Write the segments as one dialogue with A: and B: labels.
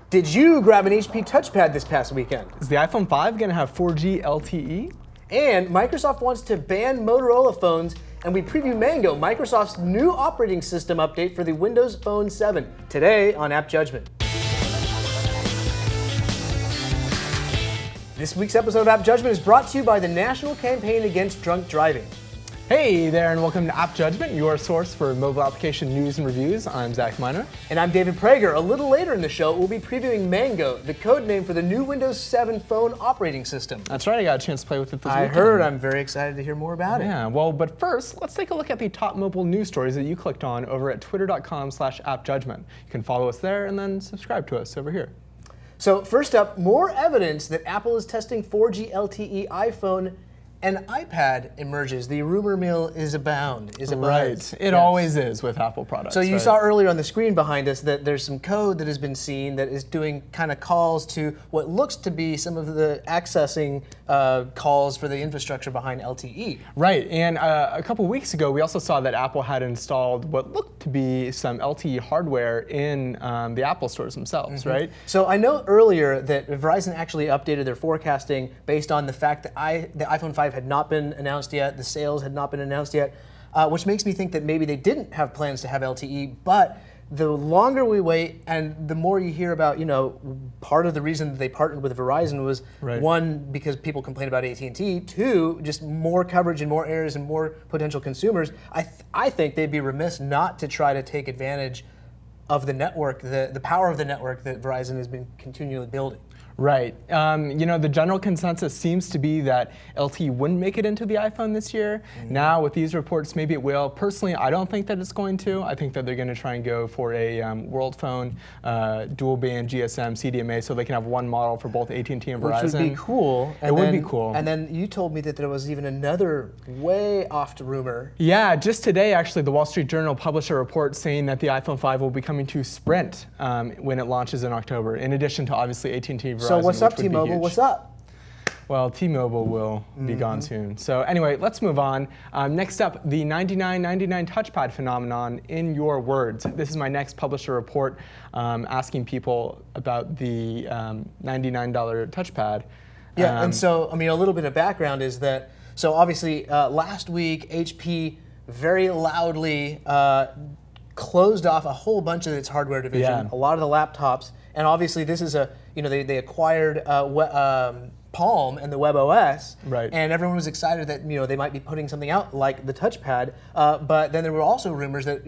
A: Did you grab an HP touchpad this past weekend?
B: Is the iPhone 5 going to have 4G LTE?
A: And Microsoft wants to ban Motorola phones, and we preview Mango, Microsoft's new operating system update for the Windows Phone 7, today on App Judgment. This week's episode of App Judgment is brought to you by the National Campaign Against Drunk Driving.
B: Hey there, and welcome to App Judgment, your source for mobile application news and reviews. I'm Zac Miner.
A: And I'm David Prager. A little later in the show, we'll be previewing Mango, the code name for the new Windows 7 phone operating system.
B: That's right, I got a chance to play with it this weekend.
A: I heard. I'm very excited to hear more about it.
B: Yeah, well, but first, let's take a look at the top mobile news stories that you clicked on over at twitter.com/appjudgment. You can follow us there and then subscribe to us over here.
A: So first up, more evidence that Apple is testing 4G LTE iPhone and iPad emerges. The rumor mill is abound, is abuzz.
B: Right, it always is with Apple products.
A: So you saw earlier on the screen behind us that there's some code that has been seen that is doing kind of calls to what looks to be some of the accessing calls for the infrastructure behind LTE.
B: Right, and a couple weeks ago we also saw that Apple had installed what looked to be some LTE hardware in the Apple stores themselves, right?
A: So I know earlier that Verizon actually updated their forecasting based on the fact that the iPhone 5 had not been announced yet, the sales had not been announced yet, which makes me think that maybe they didn't have plans to have LTE, but the longer we wait and the more you hear about, part of the reason that they partnered with Verizon was, one, because people complain about AT&T, two, just more coverage in more areas and more potential consumers. I think they'd be remiss not to try to take advantage of the network, the power of the network that Verizon has been continually building.
B: Right. The general consensus seems to be that LTE wouldn't make it into the iPhone this year. Now, with these reports, maybe it will. Personally, I don't think that it's going to. I think that they're going to try and go for a world phone, dual band GSM, CDMA, so they can have one model for both AT&T and Verizon.
A: Which would be cool.
B: It would be cool.
A: And then you told me that there was even another way off rumor.
B: Yeah, just today, actually, the Wall Street Journal published a report saying that the iPhone 5 will be coming to Sprint when it launches in October, in addition to, obviously, AT&T and Verizon.
A: So what's up, T-Mobile? What's up?
B: Well, T-Mobile will be gone soon. So anyway, let's move on. Next up, the $99.99 touchpad phenomenon in your words. This is my next publisher report asking people about the $99 touchpad.
A: Yeah, and so, a little bit of background is that, so obviously last week, HP very loudly closed off a whole bunch of its hardware division, a lot of the laptops, and obviously this is they acquired Palm and the WebOS, and everyone was excited that they might be putting something out like the touchpad. But then there were also rumors that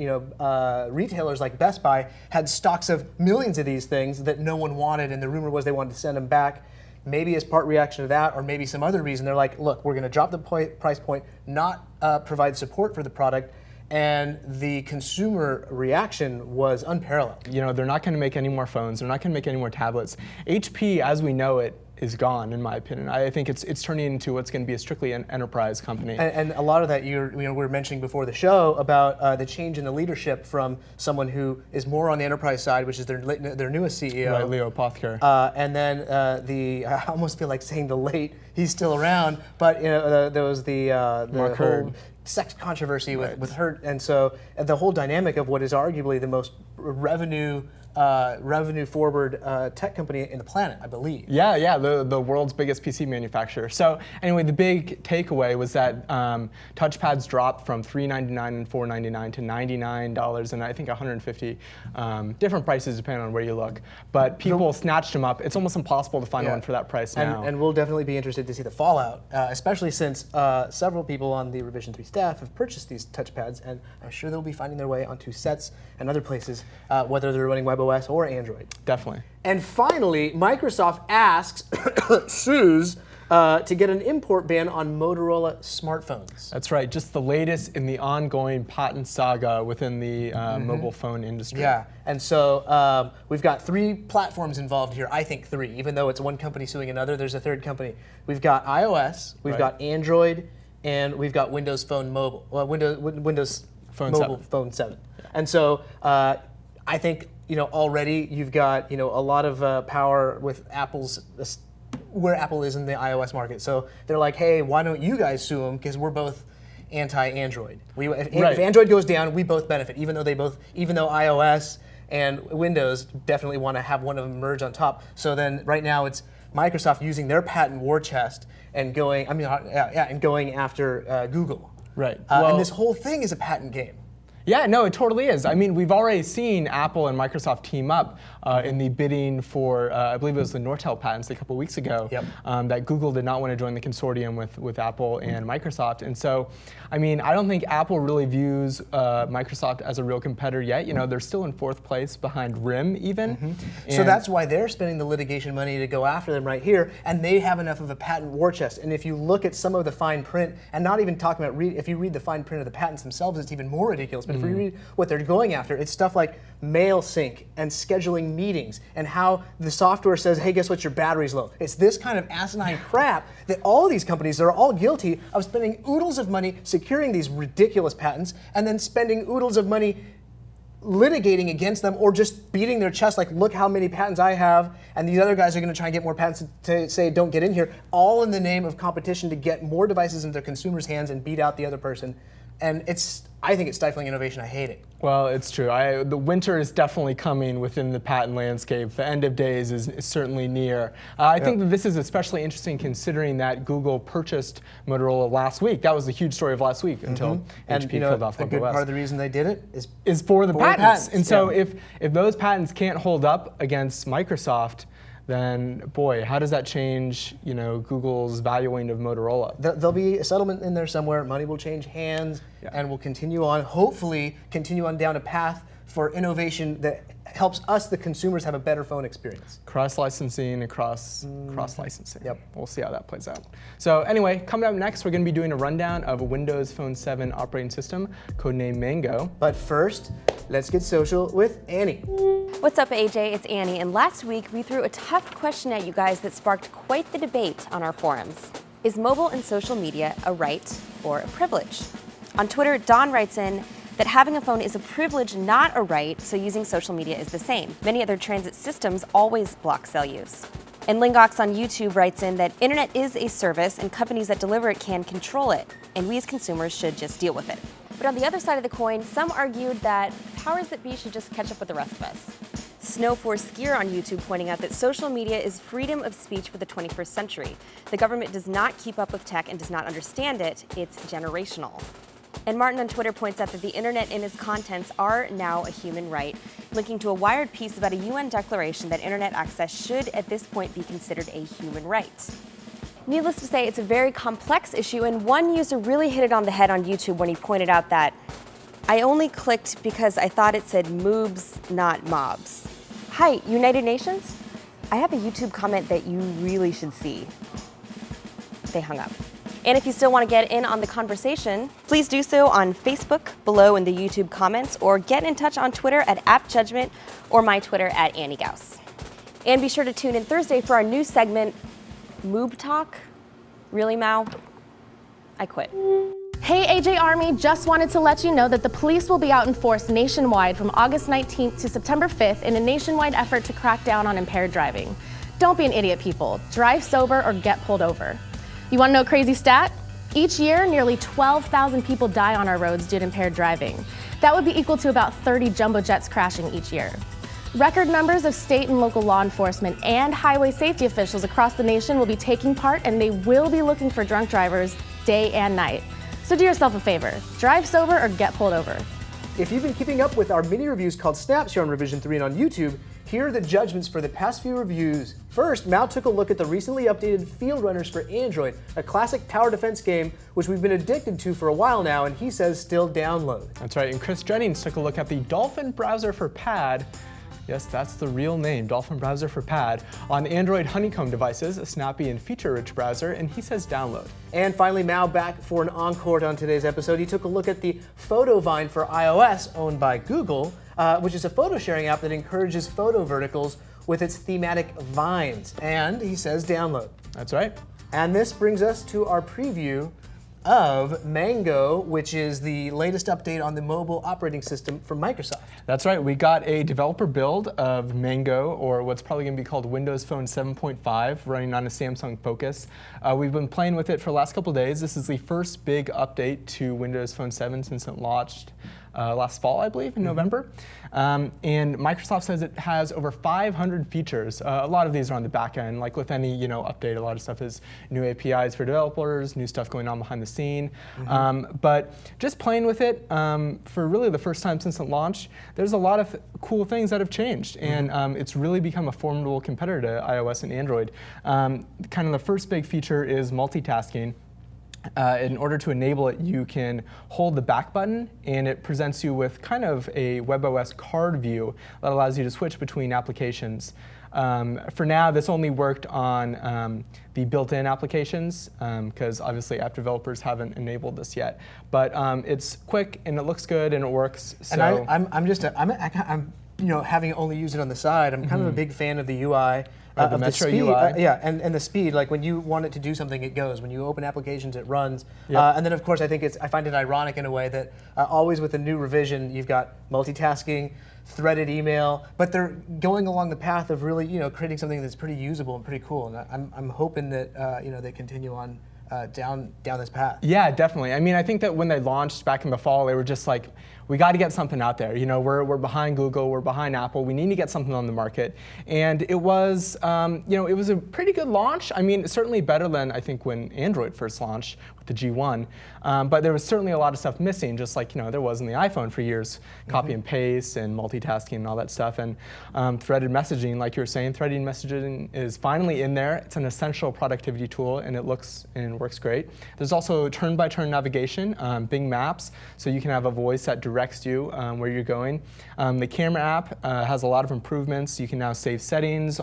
A: retailers like Best Buy had stocks of millions of these things that no one wanted, and the rumor was they wanted to send them back. Maybe as part reaction to that, or maybe some other reason. They're like, look, we're going to drop the price point, not provide support for the product. And the consumer reaction was unparalleled.
B: They're not going to make any more phones. They're not going to make any more tablets. HP, as we know it, is gone, in my opinion. I think it's turning into what's going to be a strictly an enterprise company.
A: And a lot of that we were mentioning before the show about the change in the leadership from someone who is more on the enterprise side, which is their newest CEO.
B: Right, Leo Apotheker.
A: And then I almost feel like saying the late, he's still around, but there was the
B: Mark
A: whole
B: Hurd.
A: sex controversy with Hurt, and so the whole dynamic of what is arguably the most revenue forward tech company in the planet, I believe.
B: Yeah, the world's biggest PC manufacturer. So anyway, the big takeaway was that touchpads dropped from $399 and $499 to $99 and I think $150, different prices depending on where you look. But people snatched them up. It's almost impossible to find one for that price now.
A: And we'll definitely be interested to see the fallout, especially since several people on the Revision 3 staff have purchased these touchpads, and I'm sure they'll be finding their way onto sets and other places, whether they're running WebOS or Android.
B: Definitely.
A: And finally, Microsoft asks, sues, to get an import ban on Motorola smartphones.
B: That's right, just the latest in the ongoing patent saga within the mobile phone industry.
A: Yeah, and so we've got three platforms involved here. I think three, even though it's one company suing another, there's a third company. We've got iOS, we've got Android, and we've got Windows Phone Mobile. Well, Windows
B: Phone
A: Mobile
B: 7.
A: Phone 7. Yeah. And so I think already you've got a lot of power with Apple's where Apple is in the iOS market. So they're like, hey, why don't you guys sue them? Because we're both anti-Android. If Android goes down, we both benefit, even though iOS and Windows definitely want to have one of them merge on top. So then right now it's Microsoft using their patent war chest and going after Google.
B: Right.
A: And this whole thing is a patent game.
B: Yeah, no, it totally is. I mean, we've already seen Apple and Microsoft team up in the bidding for, I believe it was the Nortel patents a couple weeks ago, that Google did not want to join the consortium with Apple and Microsoft. And so, I mean, I don't think Apple really views Microsoft as a real competitor yet. You know, they're still in 4th place behind RIM even.
A: So that's why they're spending the litigation money to go after them right here, and they have enough of a patent war chest. And if you look at some of the fine print, and not even talking about, if you read the fine print of the patents themselves, it's even more ridiculous. But if you read what they're going after, it's stuff like mail sync and scheduling meetings and how the software says, hey, guess what, your battery's low. It's this kind of asinine crap that all of these companies are all guilty of spending oodles of money securing these ridiculous patents and then spending oodles of money litigating against them or just beating their chest like, look how many patents I have, and these other guys are going to try and get more patents to say don't get in here, all in the name of competition to get more devices into their consumers' hands and beat out the other person. And I think it's stifling innovation. I hate it.
B: Well, it's true. The winter is definitely coming within the patent landscape. The end of days is certainly near. I think that this is especially interesting considering that Google purchased Motorola last week. That was the huge story of last week until HP killed off WebOS.
A: A good part of the reason they did it
B: is for the patents. And so if those patents can't hold up against Microsoft, then boy, how does that change, Google's valuing of Motorola?
A: There'll be a settlement in there somewhere. Money will change hands, and we'll continue on. Hopefully, continue on down a path for innovation that helps us, the consumers, have a better phone experience.
B: Cross-licensing and cross-licensing.
A: Yep.
B: We'll see how that plays out. So anyway, coming up next, we're going to be doing a rundown of a Windows Phone 7 operating system, codenamed Mango.
A: But first, let's get social with Annie.
C: What's up, AJ? It's Annie, and last week we threw a tough question at you guys that sparked quite the debate on our forums. Is mobile and social media a right or a privilege? On Twitter, Don writes in that having a phone is a privilege, not a right, so using social media is the same. Many other transit systems always block cell use. And Lingox on YouTube writes in that internet is a service and companies that deliver it can control it, and we as consumers should just deal with it. But on the other side of the coin, some argued that powers that be should just catch up with the rest of us. Snowforce Skier on YouTube pointing out that social media is freedom of speech for the 21st century. The government does not keep up with tech and does not understand it. It's generational. And Martin on Twitter points out that the internet and its contents are now a human right, linking to a Wired piece about a UN declaration that internet access should at this point be considered a human right. Needless to say, it's a very complex issue, and one user really hit it on the head on YouTube when he pointed out that I only clicked because I thought it said moobs, not mobs. Hi, United Nations? I have a YouTube comment that you really should see. They hung up. And if you still want to get in on the conversation, please do so on Facebook below in the YouTube comments, or get in touch on Twitter at AppJudgment or my Twitter at Annie Gauss. And be sure to tune in Thursday for our new segment, Moob Talk. Really, Mao? I quit.
D: Hey AJ Army, just wanted to let you know that the police will be out in force nationwide from August 19th to September 5th in a nationwide effort to crack down on impaired driving. Don't be an idiot, people. Drive sober or get pulled over. You want to know a crazy stat? Each year, nearly 12,000 people die on our roads due to impaired driving. That would be equal to about 30 jumbo jets crashing each year. Record numbers of state and local law enforcement and highway safety officials across the nation will be taking part, and they will be looking for drunk drivers day and night. So do yourself a favor, drive sober or get pulled over.
A: If you've been keeping up with our mini reviews called Snaps here on Revision 3 and on YouTube, here are the judgments for the past few reviews. First, Mao took a look at the recently updated Field Runners for Android, a classic tower defense game which we've been addicted to for a while now, and he says still download.
B: That's right, and Chris Jennings took a look at the Dolphin browser for Pad. Yes, that's the real name, Dolphin browser for Pad, on Android Honeycomb devices, a snappy and feature-rich browser, and he says download.
A: And finally, Mao back for an encore on today's episode. He took a look at the Photo Vine for iOS, owned by Google, which is a photo sharing app that encourages photo verticals with its thematic vines. And he says download.
B: That's right.
A: And this brings us to our preview of Mango, which is the latest update on the mobile operating system from Microsoft.
B: That's right. We got a developer build of Mango, or what's probably going to be called Windows Phone 7.5, running on a Samsung Focus. We've been playing with it for the last couple of days. This is the first big update to Windows Phone 7 since it launched last fall, I believe, in November. And Microsoft says it has over 500 features. A lot of these are on the back end. Like with any update, a lot of stuff is new APIs for developers, new stuff going on behind the scene. But just playing with it for really the first time since it launched, there's a lot of cool things that have changed. And it's really become a formidable competitor to iOS and Android. Kind of the first big feature is multitasking. In order to enable it, you can hold the back button, and it presents you with kind of a WebOS card view that allows you to switch between applications. For now, this only worked on the built-in applications, because obviously app developers haven't enabled this yet. But it's quick, and it looks good, and it works. So
A: And I'm having only used it on the side, I'm kind of a big fan of the UI.
B: The Metro UI.
A: Yeah, and the speed, like when you want it to do something, it goes. When you open applications, it runs. And then of course, I find it ironic in a way that always with a new revision, you've got multitasking, threaded email, but they're going along the path of really creating something that's pretty usable and pretty cool. And I'm hoping that they continue on down this path.
B: Yeah, definitely. I mean, I think that when they launched back in the fall, they were just like, we got to get something out there. We're behind Google, we're behind Apple. We need to get something on the market. And it was, it was a pretty good launch. I mean, certainly better than I think when Android first launched with the G1. But there was certainly a lot of stuff missing, just like there was in the iPhone for years, copy and paste and multitasking and all that stuff. And threaded messaging, like you were saying, threading messaging is finally in there. It's an essential productivity tool, and it looks and works great. There's also turn-by-turn navigation, Bing Maps, so you can have a voice that directs you where you're going. The camera app has a lot of improvements. You can now save settings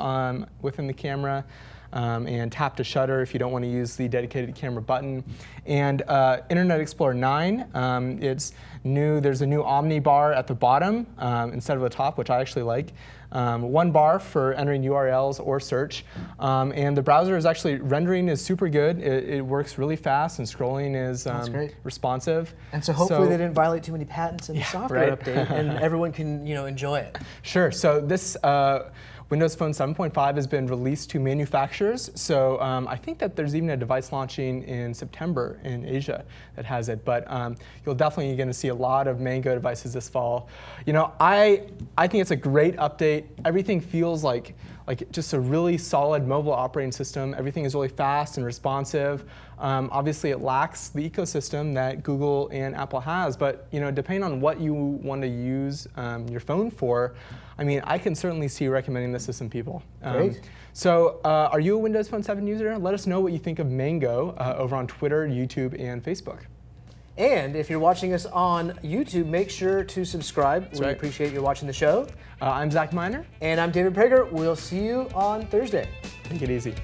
B: within the camera. And tap to shutter if you don't want to use the dedicated camera button. And Internet Explorer 9, it's new. There's a new Omni bar at the bottom instead of the top, which I actually like. One bar for entering URLs or search. And the browser is actually, rendering is super good. It works really fast, and scrolling is responsive.
A: And so hopefully they didn't violate too many patents in the software update, and everyone can enjoy it.
B: Sure. So this Windows Phone 7.5 has been released to manufacturers, so I think that there's even a device launching in September in Asia that has it, but you'll definitely going to see a lot of Mango devices this fall. I think it's a great update. Everything feels like just a really solid mobile operating system. Everything is really fast and responsive. Obviously, it lacks the ecosystem that Google and Apple has, but depending on what you want to use your phone for, I mean, I can certainly see recommending this to some people.
A: Great.
B: So are you a Windows Phone 7 user? Let us know what you think of Mango over on Twitter, YouTube, and Facebook.
A: And if you're watching us on YouTube, make sure to subscribe. We appreciate you watching the show.
B: I'm Zac Miner.
A: And I'm David Prager. We'll see you on Thursday.
B: Take it easy.